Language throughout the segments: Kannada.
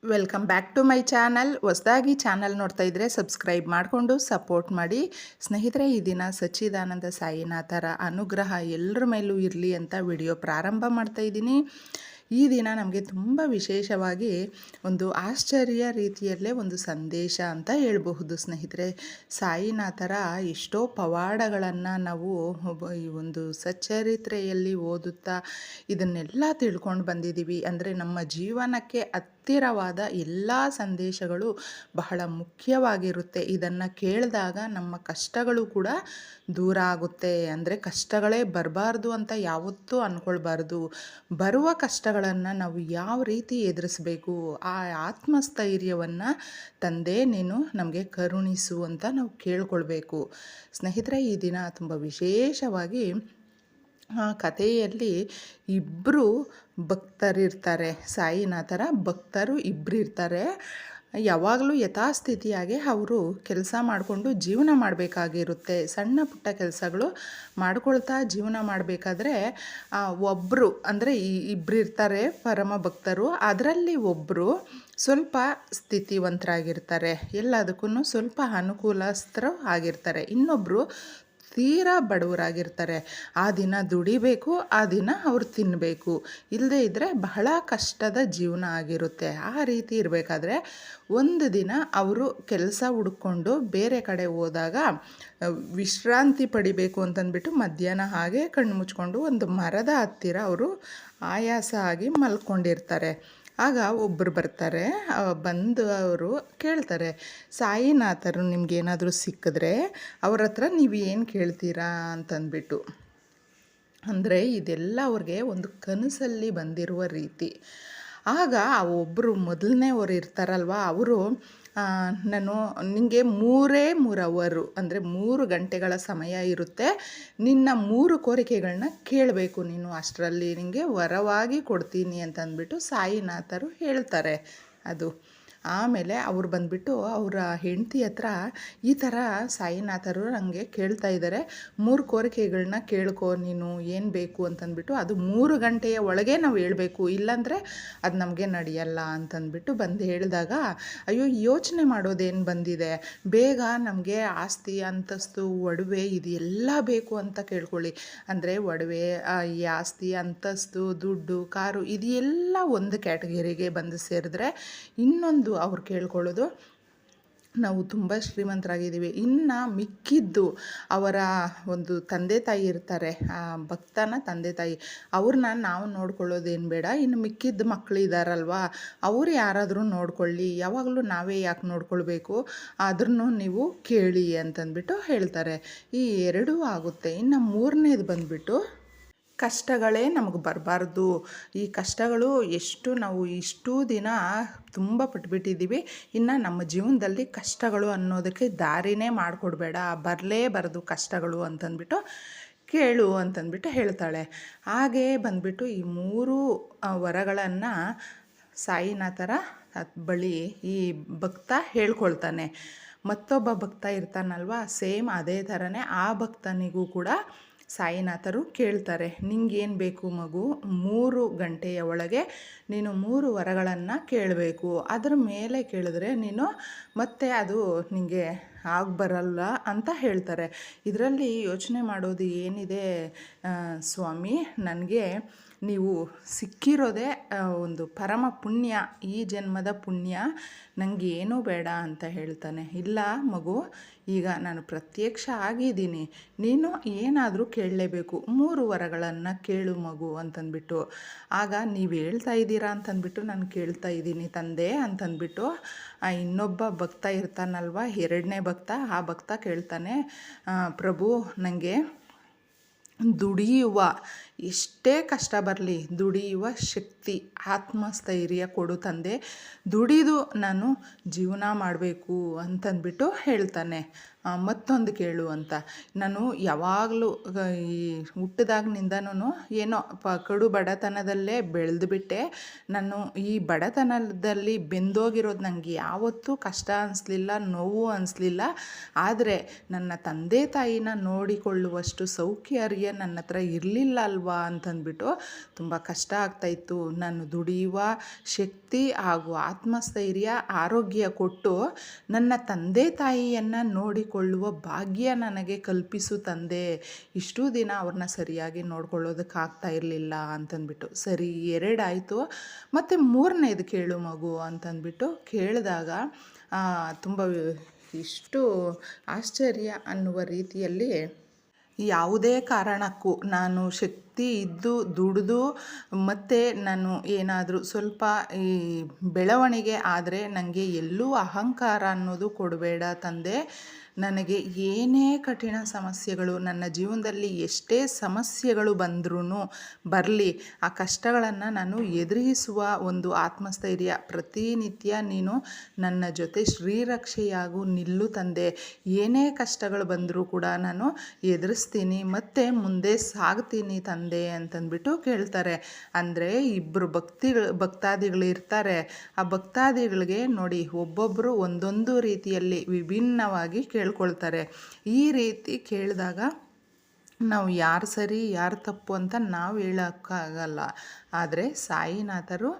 Welcome back to my channel. ಹೊಸದಾಗಿ ಚಾನಲ್ ನೋಡ್ತಾ ಇದ್ದರೆ ಸಬ್ಸ್ಕ್ರೈಬ್ ಮಾಡಿಕೊಂಡು ಸಪೋರ್ಟ್ ಮಾಡಿ. ಸ್ನೇಹಿತರೆ, ಈ ದಿನ ಸಚ್ಚಿದಾನಂದ ಸಾಯಿನಾಥರ ಅನುಗ್ರಹ ಎಲ್ಲರ ಮೇಲೂ ಇರಲಿ ಅಂತ ವಿಡಿಯೋ ಪ್ರಾರಂಭ ಮಾಡ್ತಾ ಇದ್ದೀನಿ. ಈ ದಿನ ನಮಗೆ ತುಂಬ ವಿಶೇಷವಾಗಿ ಒಂದು ಆಶ್ಚರ್ಯ ರೀತಿಯಲ್ಲೇ ಒಂದು ಸಂದೇಶ ಅಂತ ಹೇಳಬಹುದು ಸ್ನೇಹಿತರೆ. ಸಾಯಿನಾಥರ ಎಷ್ಟೋ ಪವಾಡಗಳನ್ನು ನಾವು ಈ ಒಂದು ಸಚ್ಚರಿತ್ರೆಯಲ್ಲಿ ಓದುತ್ತಾ ಇದನ್ನೆಲ್ಲ ತಿಳ್ಕೊಂಡು ಬಂದಿದ್ದೀವಿ. ಅಂದರೆ ನಮ್ಮ ಜೀವನಕ್ಕೆ ಹತ್ತಿರವಾದ ಎಲ್ಲ ಸಂದೇಶಗಳು ಬಹಳ ಮುಖ್ಯವಾಗಿರುತ್ತೆ. ಇದನ್ನು ಕೇಳಿದಾಗ ನಮ್ಮ ಕಷ್ಟಗಳು ಕೂಡ ದೂರ ಆಗುತ್ತೆ. ಅಂದರೆ ಕಷ್ಟಗಳೇ ಬರಬಾರ್ದು ಅಂತ ಯಾವತ್ತೂ ಅಂದ್ಕೊಳ್ಬಾರ್ದು. ಬರುವ ಕಷ್ಟಗಳನ್ನು ನಾವು ಯಾವ ರೀತಿ ಎದುರಿಸಬೇಕು, ಆ ಆತ್ಮಸ್ಥೈರ್ಯವನ್ನು ತಂದೆ ನೀನು ನಮಗೆ ಕರುಣಿಸು ಅಂತ ನಾವು ಕೇಳ್ಕೊಳ್ಬೇಕು. ಸ್ನೇಹಿತರೆ, ಈ ದಿನ ತುಂಬ ವಿಶೇಷವಾಗಿ ಕಥೆಯಲ್ಲಿ ಇಬ್ಬರು ಭಕ್ತರಿರ್ತಾರೆ. ಸಾಯಿನಾಥರ ಭಕ್ತರು ಇಬ್ಬರು ಇರ್ತಾರೆ. ಯಾವಾಗಲೂ ಯಥಾಸ್ಥಿತಿಯಾಗಿ ಅವರು ಕೆಲಸ ಮಾಡಿಕೊಂಡು ಜೀವನ ಮಾಡಬೇಕಾಗಿರುತ್ತೆ. ಸಣ್ಣ ಪುಟ್ಟ ಕೆಲಸಗಳು ಮಾಡ್ಕೊಳ್ತಾ ಜೀವನ ಮಾಡಬೇಕಾದ್ರೆ ಒಬ್ಬರು ಅಂದರೆ ಇಬ್ಬರು ಇರ್ತಾರೆ ಪರಮ ಭಕ್ತರು. ಅದರಲ್ಲಿ ಒಬ್ಬರು ಸ್ವಲ್ಪ ಸ್ಥಿತಿವಂತರಾಗಿರ್ತಾರೆ, ಎಲ್ಲದಕ್ಕೂ ಸ್ವಲ್ಪ ಅನುಕೂಲಸ್ಥರು ಆಗಿರ್ತಾರೆ. ಇನ್ನೊಬ್ಬರು ತೀರಾ ಬಡವರಾಗಿರ್ತಾರೆ. ಆ ದಿನ ದುಡಿಬೇಕು, ಆ ದಿನ ಅವ್ರು ತಿನ್ನಬೇಕು, ಇಲ್ಲದೇ ಇದ್ದರೆ ಬಹಳ ಕಷ್ಟದ ಜೀವನ ಆಗಿರುತ್ತೆ. ಆ ರೀತಿ ಇರಬೇಕಾದ್ರೆ ಒಂದು ದಿನ ಅವರು ಕೆಲಸ ಹುಡ್ಕೊಂಡು ಬೇರೆ ಕಡೆ ಹೋದಾಗ ವಿಶ್ರಾಂತಿ ಪಡಿಬೇಕು ಅಂತಂದ್ಬಿಟ್ಟು ಮಧ್ಯಾಹ್ನ ಹಾಗೆ ಕಣ್ಣು ಮುಚ್ಕೊಂಡು ಒಂದು ಮರದ ಹತ್ತಿರ ಅವರು ಆಯಾಸ ಆಗಿ ಮಲ್ಕೊಂಡಿರ್ತಾರೆ. ಆಗ ಒಬ್ಬರು ಬರ್ತಾರೆ. ಬಂದು ಅವರು ಕೇಳ್ತಾರೆ, ಸಾಯಿನಾಥರು ನಿಮಗೇನಾದರೂ ಸಿಕ್ಕಿದ್ರೆ ಅವ್ರ ಹತ್ರ ನೀವು ಏನು ಕೇಳ್ತೀರಾ ಅಂತಂದ್ಬಿಟ್ಟು. ಅಂದರೆ ಇದೆಲ್ಲ ಅವ್ರಿಗೆ ಒಂದು ಕನಸಲ್ಲಿ ಬಂದಿರುವ ರೀತಿ. ಆಗ ಆ ಒಬ್ಬರು ಮೊದಲನೇವರು ಇರ್ತಾರಲ್ವ, ಅವರು ನಾನು ನಿನಗೆ 3 ಅವರು ಅಂದರೆ 3 ಗಂಟೆಗಳ ಸಮಯ ಇರುತ್ತೆ, ನಿನ್ನ 3 ಕೋರಿಕೆಗಳನ್ನ ಕೇಳಬೇಕು ನೀನು, ಅಷ್ಟರಲ್ಲಿ ನಿನಗೆ ವರವಾಗಿ ಕೊಡ್ತೀನಿ ಅಂತಂದ್ಬಿಟ್ಟು ಸಾಯಿನಾಥರು ಹೇಳ್ತಾರೆ. ಅದು ಆಮೇಲೆ ಅವ್ರು ಬಂದುಬಿಟ್ಟು ಅವರ ಹೆಂಡತಿ ಹತ್ರ ಈ ಥರ ಸಾಯಿನಾಥರು ನನಗೆ ಕೇಳ್ತಾ ಇದ್ದಾರೆ, 3 ಕೋರಿಕೆಗಳನ್ನ ಕೇಳ್ಕೊ ನೀನು, ಏನು ಬೇಕು ಅಂತಂದ್ಬಿಟ್ಟು, ಅದು 3 ಗಂಟೆಯ ಒಳಗೆ ನಾವು ಹೇಳಬೇಕು, ಇಲ್ಲಾಂದರೆ ಅದು ನಮಗೆ ನಡೆಯಲ್ಲ ಅಂತಂದ್ಬಿಟ್ಟು ಬಂದು ಹೇಳಿದಾಗ, ಅಯ್ಯೋ ಯೋಚನೆ ಮಾಡೋದೇನು ಬಂದಿದೆ, ಬೇಗ ನಮಗೆ ಆಸ್ತಿ ಅಂತಸ್ತು ಒಡವೆ ಇದೆಲ್ಲ ಬೇಕು ಅಂತ ಕೇಳ್ಕೊಳ್ಳಿ. ಅಂದರೆ ಒಡವೆ, ಈ ಆಸ್ತಿ ಅಂತಸ್ತು ದುಡ್ಡು ಕಾರು ಇದೆಲ್ಲ ಒಂದು ಕ್ಯಾಟಗರಿಗೆ ಬಂದು ಸೇರಿದ್ರೆ, ಇನ್ನೊಂದು ಅವ್ರು ಕೇಳ್ಕೊಳ್ಳೋದು ನಾವು ತುಂಬ ಶ್ರೀಮಂತರಾಗಿದ್ದೀವಿ, ಇನ್ನು ಮಿಕ್ಕಿದ್ದು ಅವರ ಒಂದು ತಂದೆ ತಾಯಿ ಇರ್ತಾರೆ, ಆ ಭಕ್ತನ ತಂದೆ ತಾಯಿ, ಅವ್ರನ್ನ ನಾವು ನೋಡ್ಕೊಳ್ಳೋದೇನು ಬೇಡ, ಇನ್ನು ಮಿಕ್ಕಿದ್ದು ಮಕ್ಕಳು ಇದ್ದಾರಲ್ವ ಅವ್ರು ಯಾರಾದರೂ ನೋಡ್ಕೊಳ್ಳಿ, ಯಾವಾಗಲೂ ನಾವೇ ಯಾಕೆ ನೋಡ್ಕೊಳ್ಬೇಕು, ಅದನ್ನು ನೀವು ಕೇಳಿ ಅಂತಂದ್ಬಿಟ್ಟು ಹೇಳ್ತಾರೆ. ಈ 2 ಆಗುತ್ತೆ. ಇನ್ನು 3ನೇದು ಬಂದುಬಿಟ್ಟು ಕಷ್ಟಗಳೇ ನಮಗೆ ಬರಬಾರ್ದು. ಈ ಕಷ್ಟಗಳು ಎಷ್ಟು ನಾವು ಇಷ್ಟೂ ದಿನ ತುಂಬ ಪಟ್ಬಿಟ್ಟಿದ್ದೀವಿ, ಇನ್ನು ನಮ್ಮ ಜೀವನದಲ್ಲಿ ಕಷ್ಟಗಳು ಅನ್ನೋದಕ್ಕೆ ದಾರಿನೇ ಮಾಡಿಕೊಡ್ಬೇಡ, ಬರಲೇಬಾರದು ಕಷ್ಟಗಳು ಅಂತಂದ್ಬಿಟ್ಟು ಕೇಳು ಅಂತಂದ್ಬಿಟ್ಟು ಹೇಳ್ತಾಳೆ. ಹಾಗೇ ಬಂದುಬಿಟ್ಟು ಈ 3 ವರಗಳನ್ನು ಸಾಯಿನಾಥರ ಬಳಿ ಈ ಭಕ್ತ ಹೇಳ್ಕೊಳ್ತಾನೆ. ಮತ್ತೊಬ್ಬ ಭಕ್ತ ಇರ್ತಾನಲ್ವ, ಸೇಮ್ ಅದೇ ಥರನೇ ಆ ಭಕ್ತನಿಗೂ ಕೂಡ ಸಾಯಿನಾಥರು ಕೇಳ್ತಾರೆ, ನಿಂಗೇನು ಬೇಕು ಮಗು, 3 ಗಂಟೆಯ ಒಳಗೆ ನೀನು 3 ವರಗಳನ್ನು ಕೇಳಬೇಕು, ಅದರ ಮೇಲೆ ಕೇಳಿದ್ರೆ ನೀನು ಮತ್ತೆ ಅದು ನಿನಗೆ ಆಗಬರಲ್ಲ ಅಂತ ಹೇಳ್ತಾರೆ. ಇದರಲ್ಲಿ ಯೋಚನೆ ಮಾಡೋದು ಏನಿದೆ ಸ್ವಾಮಿ, ನನಗೆ ನೀವು ಸಿಕ್ಕಿರೋದೇ ಒಂದು ಪರಮ ಪುಣ್ಯ, ಈ ಜನ್ಮದ ಪುಣ್ಯ, ನನಗೆ ಏನೂ ಬೇಡ ಅಂತ ಹೇಳ್ತಾನೆ. ಇಲ್ಲ ಮಗು, ಈಗ ನಾನು ಪ್ರತ್ಯಕ್ಷ ಆಗಿದ್ದೀನಿ, ನೀನು ಏನಾದರೂ ಕೇಳಲೇಬೇಕು, 3 ವರಗಳನ್ನು ಕೇಳು ಮಗು ಅಂತಂದ್ಬಿಟ್ಟು. ಆಗ ನೀವು ಹೇಳ್ತಾ ಇದ್ದೀರಾ ಅಂತಂದ್ಬಿಟ್ಟು ನಾನು ಕೇಳ್ತಾ ಇದ್ದೀನಿ ತಂದೆ ಅಂತಂದ್ಬಿಟ್ಟು ಇನ್ನೊಬ್ಬ ಭಕ್ತ ಇರ್ತಾನಲ್ವ, 2ನೇ ಭಕ್ತ, ಆ ಭಕ್ತ ಕೇಳ್ತಾನೆ, ಪ್ರಭು ನನಗೆ ದುಡಿಯುವ, ಎಷ್ಟೇ ಕಷ್ಟ ಬರಲಿ ದುಡಿಯುವ ಶಕ್ತಿ, ಆತ್ಮಸ್ಥೈರ್ಯ ಕೊಡು ತಂದೆ, ದುಡಿದು ನಾನು ಜೀವನ ಮಾಡಬೇಕು ಅಂತಂದ್ಬಿಟ್ಟು ಹೇಳ್ತಾನೆ. ಮತ್ತೊಂದು ಕೇಳು ಅಂತ, ನಾನು ಯಾವಾಗಲೂ ಈ ಹುಟ್ಟಿದಾಗಿನಿಂದನೂ ಏನೋ ಕಡು ಬಡತನದಲ್ಲೇ ಬೆಳೆದುಬಿಟ್ಟೆ, ನಾನು ಈ ಬಡತನದಲ್ಲಿ ಬೆಂದೋಗಿರೋದು ನನಗೆ ಯಾವತ್ತೂ ಕಷ್ಟ ಅನ್ನಿಸ್ಲಿಲ್ಲ, ನೋವು ಅನ್ನಿಸ್ಲಿಲ್ಲ. ಆದರೆ ನನ್ನ ತಂದೆ ತಾಯಿನ ನೋಡಿಕೊಳ್ಳುವಷ್ಟು ಸೌಕರ್ಯ ನನ್ನ ಹತ್ರ ಇರಲಿಲ್ಲ ಅಲ್ವಾ ಅಲ್ವಾ ಅಂತಂದ್ಬಿಟ್ಟು ತುಂಬ ಕಷ್ಟ ಆಗ್ತಾಯಿತ್ತು. ನಾನು ದುಡಿಯುವ ಶಕ್ತಿ ಹಾಗೂ ಆತ್ಮಸ್ಥೈರ್ಯ ಆರೋಗ್ಯ ಕೊಟ್ಟು ನನ್ನ ತಂದೆ ತಾಯಿಯನ್ನು ನೋಡಿಕೊಳ್ಳುವ ಭಾಗ್ಯ ನನಗೆ ಕಲ್ಪಿಸು ತಂದೆ. ಇಷ್ಟೂ ದಿನ ಅವ್ರನ್ನ ಸರಿಯಾಗಿ ನೋಡ್ಕೊಳ್ಳೋದಕ್ಕಾಗ್ತಾ ಇರಲಿಲ್ಲ ಅಂತಂದ್ಬಿಟ್ಟು. ಸರಿ, 2 ಆಯಿತು, ಮತ್ತು 3ನೇದು ಕೇಳು ಮಗು ಅಂತಂದ್ಬಿಟ್ಟು ಕೇಳಿದಾಗ ತುಂಬ ಇಷ್ಟು ಆಶ್ಚರ್ಯ ಅನ್ನುವ ರೀತಿಯಲ್ಲಿ ಯಾವುದೇ ಕಾರಣಕ್ಕೂ ನಾನು ಶಕ್ತಿ ಇದ್ದು ದುಡಿದು ಮತ್ತು ನಾನು ಏನಾದರೂ ಸ್ವಲ್ಪ ಈ ಬೆಳವಣಿಗೆ ಆದರೆ ನನಗೆ ಎಲ್ಲೂ ಅಹಂಕಾರ ಅನ್ನೋದು ಕೊಡಬೇಡ ತಂದೆ. ನನಗೆ ಏನೇ ಕಠಿಣ ಸಮಸ್ಯೆಗಳು ನನ್ನ ಜೀವನದಲ್ಲಿ ಎಷ್ಟೇ ಸಮಸ್ಯೆಗಳು ಬಂದ್ರೂ ಬರಲಿ, ಆ ಕಷ್ಟಗಳನ್ನು ನಾನು ಎದುರಿಸುವ ಒಂದು ಆತ್ಮಸ್ಥೈರ್ಯ ಪ್ರತಿನಿತ್ಯ ನೀನು ನನ್ನ ಜೊತೆ ಶ್ರೀರಕ್ಷೆಯಾಗೂ ನಿಲ್ಲು ತಂದೆ. ಏನೇ ಕಷ್ಟಗಳು ಬಂದರೂ ಕೂಡ ನಾನು ಎದುರಿಸ್ತೀನಿ ಮತ್ತು ಮುಂದೆ ಸಾಗ್ತೀನಿ ತಂದೆ ಅಂತಂದ್ಬಿಟ್ಟು ಕೇಳ್ತಾರೆ. ಅಂದರೆ ಇಬ್ಬರು ಭಕ್ತಾದಿಗಳು ಇರ್ತಾರೆ. ಆ ಭಕ್ತಾದಿಗಳಿಗೆ ನೋಡಿ, ಒಬ್ಬೊಬ್ಬರು ಒಂದೊಂದು ರೀತಿಯಲ್ಲಿ ವಿಭಿನ್ನವಾಗಿ ಕೇಳ್ಕೊಳ್ತಾರೆ. ಈ ರೀತಿ ಕೇಳಿದಾಗ ನಾವು ಯಾರು ಸರಿ ಯಾರು ತಪ್ಪು ಅಂತ ನಾವು ಹೇಳೋಕ್ಕಾಗಲ್ಲ. ಆದರೆ ಸಾಯಿನಾಥರು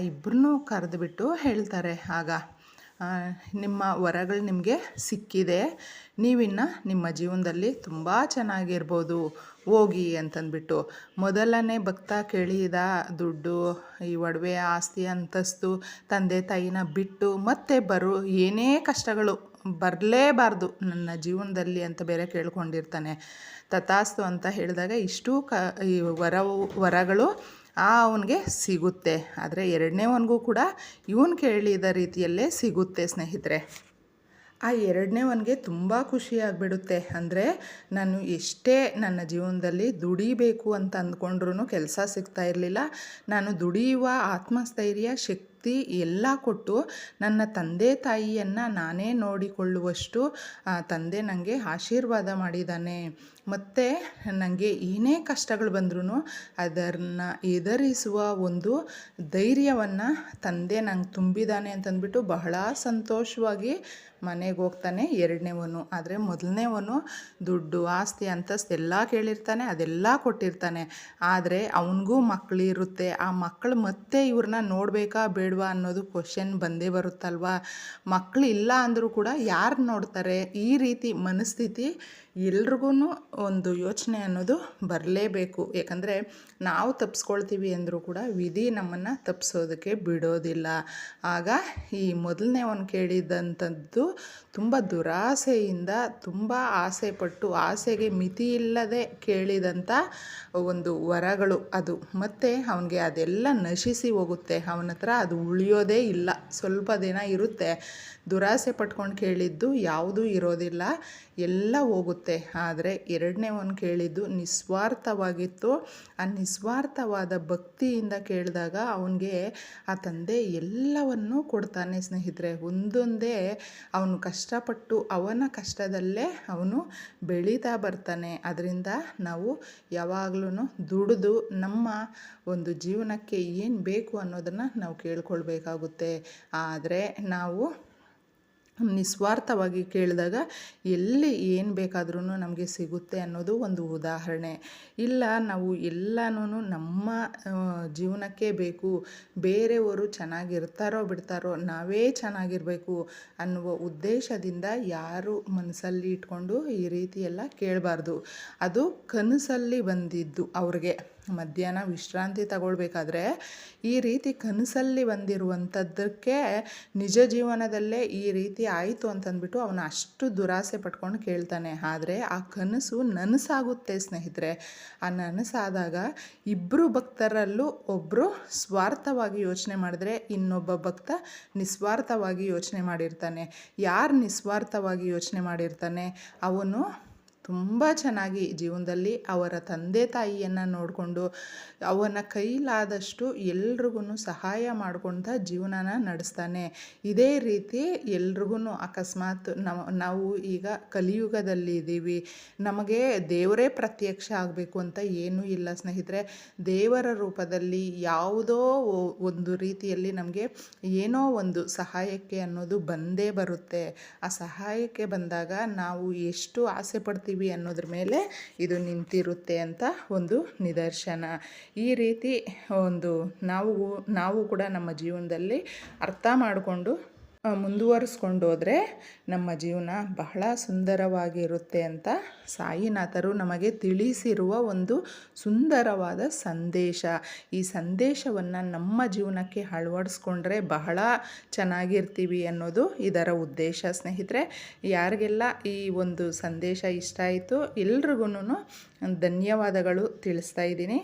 ಇಬ್ಬರನ್ನೂ ಕರೆದುಬಿಟ್ಟು ಹೇಳ್ತಾರೆ, ಆಗ ನಿಮ್ಮ ವರಗಳು ನಿಮಗೆ ಸಿಕ್ಕಿದೆ, ನೀವಿನ್ನು ನಿಮ್ಮ ಜೀವನದಲ್ಲಿ ತುಂಬ ಚೆನ್ನಾಗಿರ್ಬೋದು, ಹೋಗಿ ಅಂತಂದ್ಬಿಟ್ಟು. ಮೊದಲನೇ ಭಕ್ತ ಕೇಳಿದ ದುಡ್ಡು, ಈ ಒಡವೆ, ಆಸ್ತಿ, ಅಂತಸ್ತು, ತಂದೆ ತಾಯಿನ ಬಿಟ್ಟು ಮತ್ತೆ ಏನೇ ಕಷ್ಟಗಳು ಬರಲೇಬಾರ್ದು ನನ್ನ ಜೀವನದಲ್ಲಿ ಅಂತ ಬೇರೆ ಕೇಳ್ಕೊಂಡಿರ್ತಾನೆ. ತಥಾಸ್ತು ಅಂತ ಹೇಳಿದಾಗ ಇಷ್ಟು ಈ ವರಗಳು ಅವನಿಗೆ ಸಿಗುತ್ತೆ. ಆದರೆ 2ನೇವನಿಗೂ ಕೂಡ ಇವನು ಕೇಳಿದ ರೀತಿಯಲ್ಲೇ ಸಿಗುತ್ತೆ ಸ್ನೇಹಿತರೆ. ಆ 2ನೇವನಿಗೆ ತುಂಬ ಖುಷಿಯಾಗಿಬಿಡುತ್ತೆ. ಅಂದರೆ ನಾನು ಎಷ್ಟೇ ನನ್ನ ಜೀವನದಲ್ಲಿ ದುಡಿಬೇಕು ಅಂತ ಅಂದ್ಕೊಂಡ್ರೂ ಕೆಲಸ ಸಿಗ್ತಾ ಇರಲಿಲ್ಲ. ನಾನು ದುಡಿಯುವ ಆತ್ಮಸ್ಥೈರ್ಯ ಶಕ್ತಿ ಎಲ್ಲ ಕೊಟ್ಟು ನನ್ನ ತಂದೆ ತಾಯಿಯನ್ನು ನಾನೇ ನೋಡಿಕೊಳ್ಳುವಷ್ಟು ತಂದೆ ನನಗೆ ಆಶೀರ್ವಾದ ಮಾಡಿದ್ದಾನೆ. ಮತ್ತು ನನಗೆ ಏನೇ ಕಷ್ಟಗಳು ಬಂದ್ರೂ ಅದನ್ನು ಎದುರಿಸುವ ಒಂದು ಧೈರ್ಯವನ್ನು ತಂದೆ ನಂಗೆ ತುಂಬಿದ್ದಾನೆ ಅಂತಂದ್ಬಿಟ್ಟು ಬಹಳ ಸಂತೋಷವಾಗಿ ಮನೆಗೆ ಹೋಗ್ತಾನೆ 2ನೇವನು. ಆದರೆ 1ನೇವನು ದುಡ್ಡು, ಆಸ್ತಿ, ಅಂತಸ್ತು ಎಲ್ಲ ಕೇಳಿರ್ತಾನೆ, ಅದೆಲ್ಲ ಕೊಟ್ಟಿರ್ತಾನೆ. ಆದರೆ ಅವನಿಗೂ ಮಕ್ಕಳಿರುತ್ತೆ. ಆ ಮಕ್ಕಳು ಮತ್ತೆ ಇವ್ರನ್ನ ನೋಡಬೇಕಾ ಬೇಡವಾ ಅನ್ನೋದು ಕ್ವಶನ್ ಬಂದೇ ಬರುತ್ತಲ್ವ. ಮಕ್ಕಳು ಇಲ್ಲ ಅಂದರೂ ಕೂಡ ಯಾರು ನೋಡ್ತಾರೆ? ಈ ರೀತಿ ಮನಸ್ಥಿತಿ ಎಲ್ರಿಗೂ ಒಂದು ಯೋಚನೆ ಅನ್ನೋದು ಬರಲೇಬೇಕು. ಯಾಕಂದರೆ ನಾವು ತಪ್ಪಿಸ್ಕೊಳ್ತೀವಿ ಅಂದರೂ ಕೂಡ ವಿಧಿ ನಮ್ಮನ್ನು ತಪ್ಪಿಸೋದಕ್ಕೆ ಬಿಡೋದಿಲ್ಲ. ಆಗ ಈ 1ನೇವನು ಕೇಳಿದಂಥದ್ದು ತುಂಬ ದುರಾಸೆಯಿಂದ, ತುಂಬ ಆಸೆಪಟ್ಟು, ಆಸೆಗೆ ಮಿತಿ ಇಲ್ಲದೆ ಕೇಳಿದಂಥ ಒಂದು ವರಗಳು ಅದು. ಮತ್ತು ಅವನಿಗೆ ಅದೆಲ್ಲ ನಶಿಸಿ ಹೋಗುತ್ತೆ. ಅವನ ಹತ್ರ ಅದು ಉಳಿಯೋದೇ ಇಲ್ಲ. ಸ್ವಲ್ಪ ದಿನ ಇರುತ್ತೆ. ದುರಾಸೆ ಪಟ್ಕೊಂಡು ಕೇಳಿದ್ದು ಯಾವುದೂ ಇರೋದಿಲ್ಲ, ಎಲ್ಲ ಹೋಗುತ್ತೆ. ಆದರೆ 2ನೇವನು ಕೇಳಿದ್ದು ನಿಸ್ವಾರ್ಥವಾಗಿತ್ತು. ಆ ನಿಸ್ವಾರ್ಥವಾದ ಭಕ್ತಿಯಿಂದ ಕೇಳಿದಾಗ ಅವನಿಗೆ ಆ ತಂದೆ ಎಲ್ಲವನ್ನೂ ಕೊಡ್ತಾನೆ ಸ್ನೇಹಿತರೆ. ಒಂದೊಂದೇ ಅವನು ಕಷ್ಟಪಟ್ಟು ಅವನ ಕಷ್ಟದಲ್ಲೇ ಅವನು ಬೆಳೀತಾ ಬರ್ತಾನೆ. ಅದರಿಂದ ನಾವು ಯಾವಾಗಲೂ ದುಡಿದು ನಮ್ಮ ಒಂದು ಜೀವನಕ್ಕೆ ಏನು ಬೇಕು ಅನ್ನೋದನ್ನು ನಾವು ಕೇಳ್ಕೊಳ್ಬೇಕಾಗುತ್ತೆ. ಆದರೆ ನಾವು ನಿಸ್ವಾರ್ಥವಾಗಿ ಕೇಳಿದಾಗ ಎಲ್ಲಿ ಏನು ಬೇಕಾದ್ರೂ ನಮಗೆ ಸಿಗುತ್ತೆ ಅನ್ನೋದು ಒಂದು ಉದಾಹರಣೆ. ಇಲ್ಲ, ನಾವು ಎಲ್ಲನೂ ನಮ್ಮ ಜೀವನಕ್ಕೆ ಬೇಕು, ಬೇರೆಯವರು ಚೆನ್ನಾಗಿರ್ತಾರೋ ಬಿಡ್ತಾರೋ ನಾವೇ ಚೆನ್ನಾಗಿರಬೇಕು ಅನ್ನುವ ಉದ್ದೇಶದಿಂದ ಯಾರು ಮನಸ್ಸಲ್ಲಿ ಇಟ್ಕೊಂಡು ಈ ರೀತಿ ಎಲ್ಲ ಕೇಳಬಾರ್ದು. ಅದು ಕನಸಲ್ಲಿ ಬಂದಿದ್ದು ಅವ್ರಿಗೆ. ಮಧ್ಯಾಹ್ನ ವಿಶ್ರಾಂತಿ ತಗೊಳ್ಬೇಕಾದ್ರೆ ಈ ರೀತಿ ಕನಸಲ್ಲಿ ಬಂದಿರುವಂಥದ್ದಕ್ಕೆ ನಿಜ ಜೀವನದಲ್ಲೇ ಈ ರೀತಿ ಆಯಿತು ಅಂತಂದ್ಬಿಟ್ಟು ಅವನು ಅಷ್ಟು ದುರಾಸೆ ಪಟ್ಕೊಂಡು ಕೇಳ್ತಾನೆ. ಆದರೆ ಆ ಕನಸು ನನಸಾಗುತ್ತೆ ಸ್ನೇಹಿತರೆ. ಆ ನನಸಾದಾಗ ಇಬ್ಬರು ಭಕ್ತರಲ್ಲೂ ಒಬ್ಬರು ಸ್ವಾರ್ಥವಾಗಿ ಯೋಚನೆ ಮಾಡಿದ್ರೆ ಇನ್ನೊಬ್ಬ ಭಕ್ತ ನಿಸ್ವಾರ್ಥವಾಗಿ ಯೋಚನೆ ಮಾಡಿರ್ತಾನೆ. ಯಾರು ನಿಸ್ವಾರ್ಥವಾಗಿ ಯೋಚನೆ ಮಾಡಿರ್ತಾನೆ ಅವನು ತುಂಬ ಚೆನ್ನಾಗಿ ಜೀವನದಲ್ಲಿ ಅವರ ತಂದೆ ತಾಯಿಯನ್ನು ನೋಡಿಕೊಂಡು ಅವನ ಕೈಲಾದಷ್ಟು ಎಲ್ರಿಗೂ ಸಹಾಯ ಮಾಡ್ಕೊಳ್ತಾ ಜೀವನನ ನಡೆಸ್ತಾನೆ. ಇದೇ ರೀತಿ ಎಲ್ರಿಗೂ ಅಕಸ್ಮಾತ್ ನಾವು ಈಗ ಕಲಿಯುಗದಲ್ಲಿ ಇದ್ದೀವಿ, ನಮಗೆ ದೇವರೇ ಪ್ರತ್ಯಕ್ಷ ಆಗಬೇಕು ಅಂತ ಏನೂ ಇಲ್ಲ ಸ್ನೇಹಿತರೆ. ದೇವರ ರೂಪದಲ್ಲಿ ಯಾವುದೋ ಒಂದು ರೀತಿಯಲ್ಲಿ ನಮಗೆ ಏನೋ ಒಂದು ಸಹಾಯಕ್ಕೆ ಅನ್ನೋದು ಬಂದೇ ಬರುತ್ತೆ. ಆ ಸಹಾಯಕ್ಕೆ ಬಂದಾಗ ನಾವು ಎಷ್ಟು ಆಸೆ ಪಡ್ತೀವಿ ಮಾಡ್ತೀವಿ ಅನ್ನೋದ್ರ ಮೇಲೆ ಇದು ನಿಂತಿರುತ್ತೆ ಅಂತ ಒಂದು ನಿದರ್ಶನ. ಈ ರೀತಿ ಒಂದು ನಾವು ಕೂಡ ನಮ್ಮ ಜೀವನದಲ್ಲಿ ಅರ್ಥ ಮಾಡಿಕೊಂಡು ಮುಂದುವರಿಸ್ಕೊಂಡು ಹೋದರೆ ನಮ್ಮ ಜೀವನ ಬಹಳ ಸುಂದರವಾಗಿರುತ್ತೆ ಅಂತ ಸಾಯಿನಾಥರು ನಮಗೆ ತಿಳಿಸಿರುವ ಒಂದು ಸುಂದರವಾದ ಸಂದೇಶ. ಈ ಸಂದೇಶವನ್ನು ನಮ್ಮ ಜೀವನಕ್ಕೆ ಅಳವಡಿಸ್ಕೊಂಡ್ರೆ ಬಹಳ ಚೆನ್ನಾಗಿರ್ತೀವಿ ಅನ್ನೋದು ಇದರ ಉದ್ದೇಶ. ಸ್ನೇಹಿತರೆ, ಯಾರಿಗೆಲ್ಲ ಈ ಒಂದು ಸಂದೇಶ ಇಷ್ಟ ಆಯಿತು ಎಲ್ರಿಗೂ ಧನ್ಯವಾದಗಳು ತಿಳಿಸ್ತಾ ಇದ್ದೀನಿ.